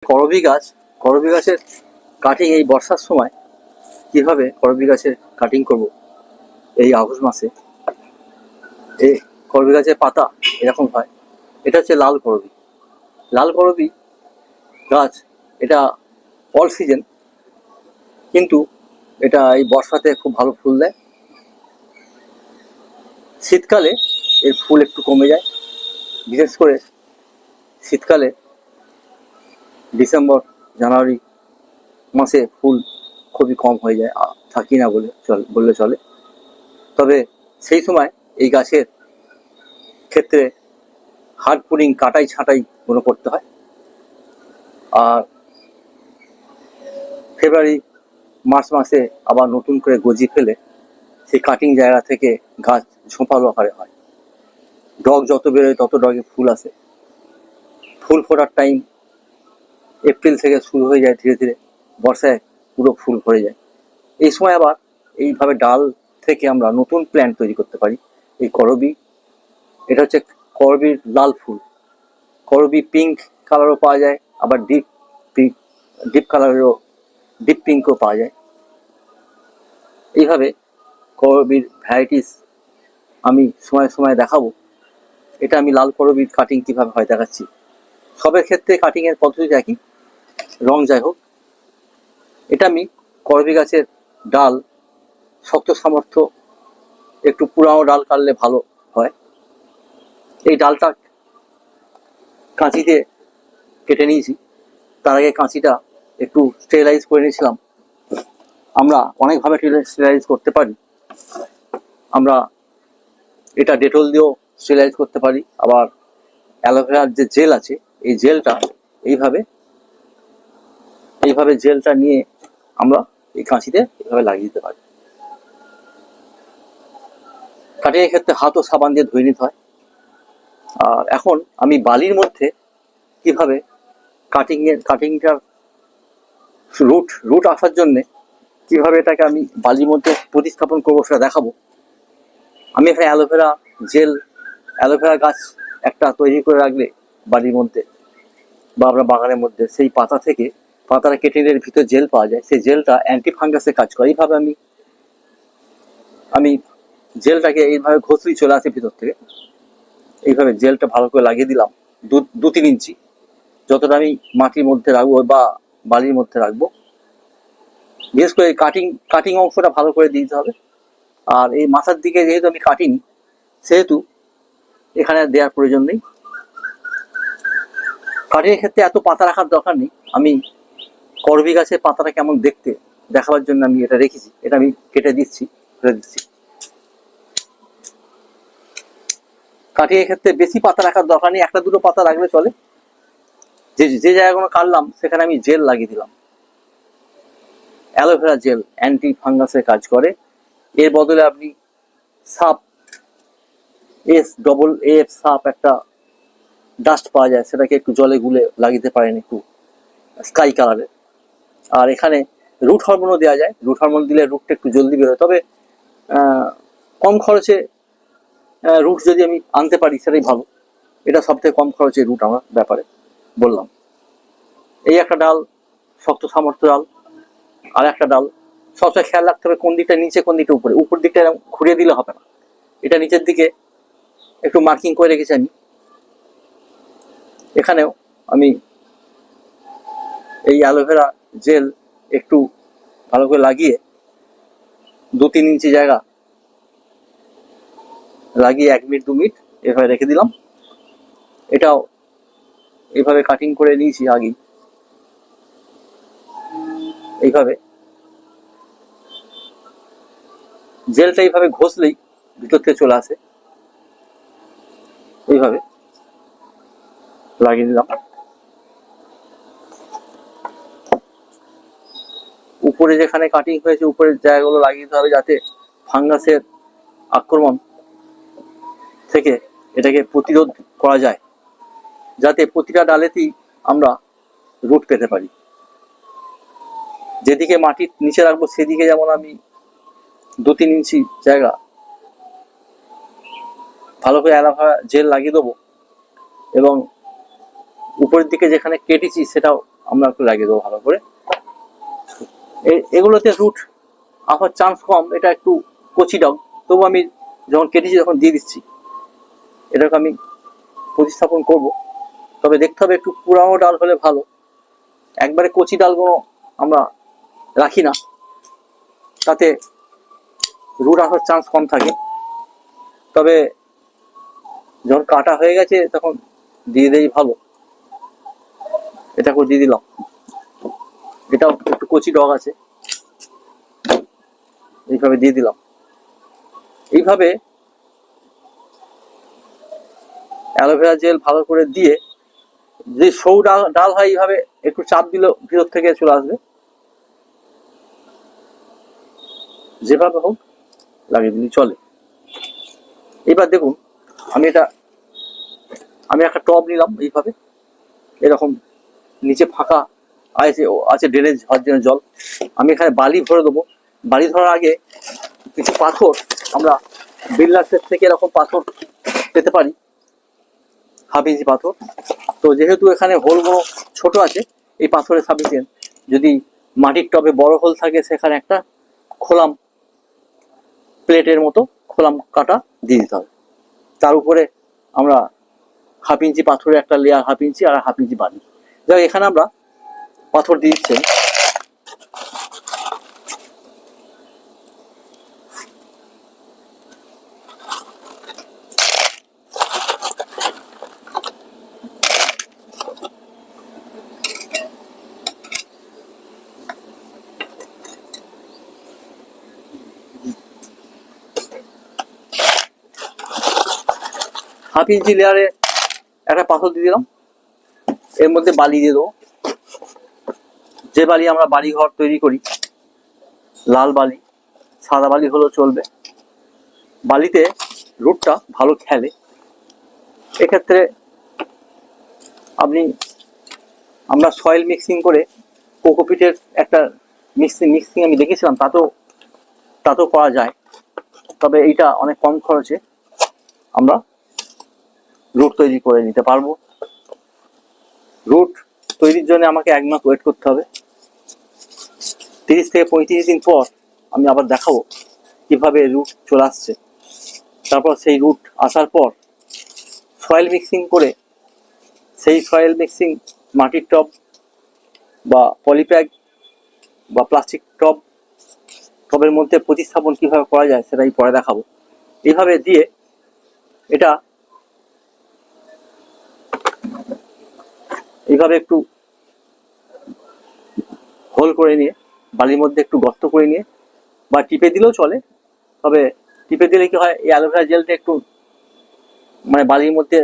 করবি গাছের কাটিং এই বর্ষার সময় কিভাবে করবি গাছের কাটিং করব এই আগস্ট মাসে। এই করবি গাছের পাতা এরকম হয়। এটা হচ্ছে লাল করবি গাছ। এটা অল সিজন, কিন্তু এটা এই বর্ষাতে খুব ভালো ফুল দেয়। শীতকালে এর ফুল একটু কমে যায়, বিশেষ করে শীতকালে ডিসেম্বর জানুয়ারি মাসে ফুল খুবই কম হয়ে যায়, থাকি না বললে চলে। তবে সেই সময় এই গাছের ক্ষেত্রে হার্ড পুলিং, কাটাই ছাঁটাই মনে করতে হয়। আর ফেব্রুয়ারি মার্চ মাসে আবার নতুন করে গজি ফেলে সেই কাটিং জায়গা থেকে গাছ ঝোপালো আকারে হয়। ডগ যত বেরোয় তত ডগে ফুল আসে। ফুল ফোটার টাইম এপ্রিল থেকে শুরু হয়ে যায়, ধীরে ধীরে বর্ষায় পুরো ফুল ভরে যায়। এই সময় আবার এইভাবে ডাল থেকে আমরা নতুন প্ল্যান্ট তৈরি করতে পারি। এই করবি, এটা হচ্ছে করবির লাল ফুল। করবি পিঙ্ক কালারও পাওয়া যায়, আবার ডিপ কালারেরও, ডিপ পিঙ্কও পাওয়া যায়। এইভাবে করবির ভ্যারাইটিস আমি সময় সময় দেখাবো। এটা আমি লাল করবির কাটিং কীভাবে হয় দেখাচ্ছি। সবের ক্ষেত্রে কাটিংয়ের পদ্ধতি একই, রং যাই হোক। এটা আমি করবি গাছের ডাল, শক্ত সামর্থ্য, একটু পুরানো ডাল কাটলে ভালো হয়। এই ডালটা কাঁচিতে কেটে নিয়েছি। তার আগে কাঁচিটা একটু স্টেরিলাইজ করে নিয়েছিলাম। আমরা অনেকভাবে স্টেরিলাইজ করতে পারি। আমরা এটা ডেটল দিয়েও স্টেরিলাইজ করতে পারি, আবার অ্যালোভেরার যে জেল আছে এই জেলটা এইভাবে জেলটা নিয়ে আমরা এই কাঁচিতে এইভাবে লাগিয়ে দিতে পারি। কাটিংয়ের ক্ষেত্রে হাত ও সাবান দিয়ে ধুয়ে নিতে হয়। আর এখন আমি বালির মধ্যে কিভাবে কাটিংটার রুট আসার জন্যে কিভাবে এটাকে আমি বালির মধ্যে প্রতিস্থাপন করবো সেটা দেখাবো। আমি এখানে অ্যালোভেরা গাছ একটা তৈরি করে রাখলে বাড়ির মধ্যে বা আমরা বাগানের মধ্যে, সেই পাতাটা কেটে নিলে ভিতরে জেল পাওয়া যায়। সেই জেলটা অ্যান্টি ফাঙ্গাসে কাজ করে। এইভাবে আমি জেলটাকে এইভাবে ঘষলেই চলে আসে ভিতর থেকে। এইভাবে জেলটা ভালো করে লাগিয়ে দিলাম 2-3 ইঞ্চি, যতটা আমি মাটির মধ্যে রাখবো বা বালির মধ্যে রাখবো। বিশেষ করে কাটিং অংশটা ভালো করে দিতে হবে। আর এই মাথার দিকে যেহেতু আমি কাটিনি, সেহেতু এখানে দেওয়ার প্রয়োজন নেই। কাটিংয়ের ক্ষেত্রে এত পাতা রাখার দরকার নেই। আমি করবি গাছের পাতাটা কেমন দেখতে দেখাবার জন্য আমি এটা রেখেছি। এটা আমি কেটে দিচ্ছি। কাটিংয়ের ক্ষেত্রে বেশি পাতা রাখার দরকার নেই, 1-2 পাতা রাখলে চলে। যে জায়গাগুলো কাটলাম সেখানে আমি জেল লাগিয়ে দিলাম। অ্যালোভেরা জেল অ্যান্টি ফাঙ্গাসের কাজ করে। এর বদলে আপনি সাপ, সাপ একটা ডাস্ট পাওয়া যায়, সেটাকে একটু জলে গুলে লাগিয়ে দিতে পারেন, একটু স্কাই কালারের। আর এখানে রুট হরমোনও দেওয়া যায়। রুট হরমোন দিলে রুটটা একটু জলদি বেরোয়। তবে কম খরচে রুট যদি আমি আনতে পারি সেটাই ভালো। এটা সবথেকে কম খরচে রুট আমার ব্যাপারে বললাম। এই একটা ডাল শক্ত সামর্থ্য ডাল। আর একটা ডাল সবসময় খেয়াল রাখতে হবে কোন দিকটা নিচে কোন দিকটা উপরে। উপর দিকটা ঘুরিয়ে দিলে হবে না, এটা নিচের দিকে একটু মার্কিং করে রেখেছি আমি। এখানেও আমি এই অ্যালোভেরা জেল একটু ভালো করে লাগিয়ে 2-3 ইঞ্চি জায়গা লাগিয়ে 1 মিনিট 2 মিনিট এভাবে রেখে দিলাম। এটাও এইভাবে কাটিং করে নিয়েছি আগেই। এইভাবে জেলটা এইভাবে ঘষলেই ভিতর থেকে চলে আসে। এইভাবে লাগিয়ে দিলাম। উপরে যেখানে কাটিং হয়েছে উপরের জায়গাগুলো লাগিয়ে দিতে হবে, যাতে ফাঙ্গাসের আক্রমণ থেকে এটাকে প্রতিরোধ করা যায়, যাতে প্রতিটা ডালেতেই আমরা রুট পেতে পারি। যেদিকে মাটির নিচে রাখবো সেদিকে যেমন আমি 2-3 ইঞ্চি জায়গা ভালো করে অ্যালোভেরা জেল লাগিয়ে দেবো, এবং উপরের দিকে যেখানে কেটেছি সেটাও আমরা একটু লাগিয়ে দেবো ভালো করে। এগুলোতে রুট আসার চান্স কম, এটা একটু কচি ডগ, তবু আমি যখন কেটেছি তখন দিয়ে দিচ্ছি। এটাকে আমি প্রতিস্থাপন করব, তবে দেখতে হবে একটু পুরানো ডাল হলে ভালো। একবারে কচি ডালগুলো আমরা রাখি না, তাতে রুট আসার চান্স কম থাকে। তবে যখন কাটা হয়ে গেছে তখন দিয়ে দেই ভালো। এটাকেও দিয়ে দিলাম, এটাও একটু কচি ডগ আছে, এইভাবে দিয়ে দিলাম। এইভাবে অ্যালোভেরা জেল ভালো করে দিয়ে, যে সৌ ডাল হয় এইভাবে একটু চাপ দিলে ভিতর থেকে চলে আসবে। যেভাবে হোক লাগিয়ে দিলে চলে। এবার দেখুন, আমি একটা টব নিলাম এইভাবে, এরকম নিচে ফাঁকা আছে ড্রেনেজ হওয়ার জন্য জল। আমি এখানে বালি ভরে দেবো। বালি ধরার আগে কিছু পাথর আমরা বিল্ডার্সের থেকে এরকম পাথর পেতে পারি, 1/2 ইঞ্চি পাথর। তো যেহেতু এখানে হোলগুলো ছোট আছে, এই পাথরের সাফিসিয়েন্ট। যদি মাটির টবে বড় হোল থাকে, সেখানে একটা খোলাম প্লেটের মতো খোলাম কাটা দিয়ে দিতে হবে। তার উপরে আমরা 1/2 ইঞ্চি পাথরের একটা লেয়ার, 1/2 ইঞ্চি আর 1/2 ইঞ্চি বালি। যাই এখানে আমরা পাথর দিয়ে দিচ্ছি। হাফ ইঞ্চি লেয়ারে একটা পাথর দিয়ে দিলাম, এর মধ্যে বালি দিয়ে দেবো। যে বালি আমরা বাড়ি ঘর তৈরি করি, লাল বালি, সাদা বালি হলেও চলবে। বালিতে রুটটা ভালো খেলে। এক্ষেত্রে আমরা সয়েল মিক্সিং করে কোকোপিটের একটা মিক্সিং আমি দেখেছিলাম, তাতেও করা যায়। তবে এইটা অনেক কম খরচে আমরা রুট তৈরি করে নিতে পারবো। রুট তৈরির জন্য আমাকে 1 মাস ওয়েট করতে হবে। 30 থেকে 35 দিন পর আমি আবার দেখাবো কিভাবে রুট চলে আসছে। তারপর সেই রুট আসার পর সয়েল মিক্সিং করে, সেই সয়েল মিক্সিং মাটির টব বা পলিপ্যাক বা প্লাস্টিক টবের মধ্যে প্রতিস্থাপন কিভাবে করা যায় সেটাই পরে দেখাবো। এইভাবে দিয়ে এটা এইভাবে একটু হোল করে নিয়ে, বালির মধ্যে একটু গর্ত করে নিয়ে, বা টিপে দিলেও চলে। তবে টিপে দিলে কি হয়, এই অ্যালোভেরা জেলটা একটু মানে বালির মধ্যে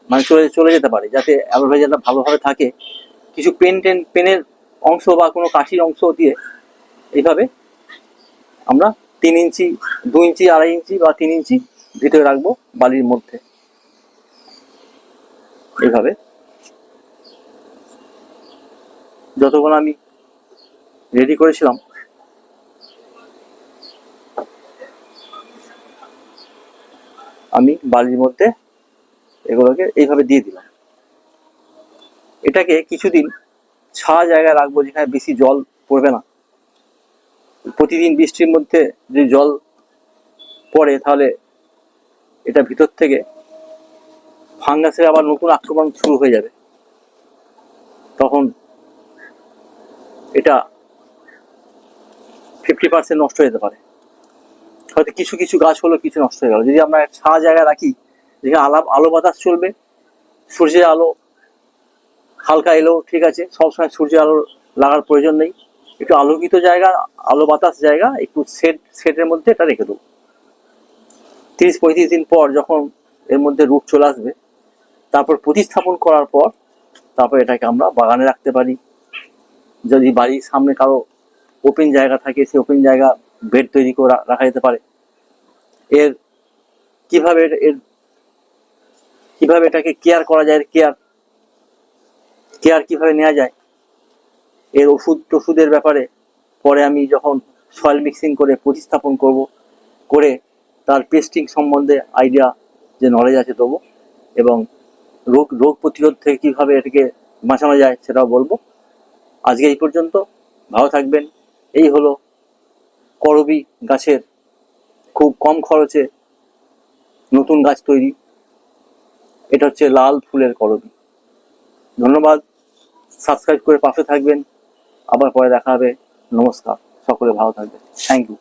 মানে চলে যেতে পারে, যাতে অ্যালোভেরা জেলটা ভালোভাবে থাকে। কিছু পেনের অংশ বা কোনো কাঠির অংশ দিয়ে এইভাবে আমরা 3 ইঞ্চি, 2 ইঞ্চি, 2.5 ইঞ্চি বা 3 ইঞ্চি ভিতরে রাখবো বালির মধ্যে। এইভাবে যতক্ষণ আমি রেডি করেছিলাম, আমি বালির মধ্যে এগুলোকে এইভাবে দিয়ে দিলাম। এটাকে কিছুদিন ছায়া জায়গায় রাখবো, যেখানে বেশি জল পড়বে না। প্রতিদিন বৃষ্টির মধ্যে যদি জল পড়ে, তাহলে এটা ভিতর থেকে ফাঙ্গাসের আবার নতুন আক্রমণ শুরু হয়ে যাবে। তখন এটা 50% নষ্ট হয়ে যেতে পারে। হয়তো কিছু কিছু গাছ হলো, কিছু নষ্ট হয়ে গেল। যদি আমরা ছায়া জায়গায় রাখি, যেখানে আলো বাতাস চলবে, সূর্যের আলো হালকা এলো ঠিক আছে, সবসময় সূর্যের আলো লাগার প্রয়োজন নেই। একটু আলোকিত জায়গা, আলো বাতাস জায়গা, একটু সেটের মধ্যে এটা রেখে দেবো। 30-35 দিন পর যখন এর মধ্যে রুট চলে আসবে, তারপর প্রতিস্থাপন করার পর তারপর এটাকে আমরা বাগানে রাখতে পারি। যদি বাড়ির সামনে কারো ওপেন জায়গা থাকে, সেই ওপেন জায়গা বেড তৈরি করে রাখা যেতে পারে। এর কিভাবে এটাকে কেয়ার করা যায়, কেয়ার কিভাবে নেওয়া যায়, এর ওষুধের ব্যাপারে পরে আমি যখন সয়েল মিক্সিং করে প্রতিস্থাপন করে তার পেস্টিং সম্বন্ধে আইডিয়া যে নলেজ আছে দেবো, এবং রোগ প্রতিরোধ থেকে কিভাবে এটাকে বাঁচানো যায় সেটাও বলবো। আজকে এই পর্যন্ত, ভালো থাকবেন। এই হলো করবী গাছের খুব কম খরচে নতুন গাছ তৈরি। এটা হচ্ছে লাল ফুলের করবী। ধন্যবাদ, সাবস্ক্রাইব করে পাশে থাকবেন। আবার পরে দেখা হবে। নমস্কার, সকলে ভালো থাকবেন। Thank you.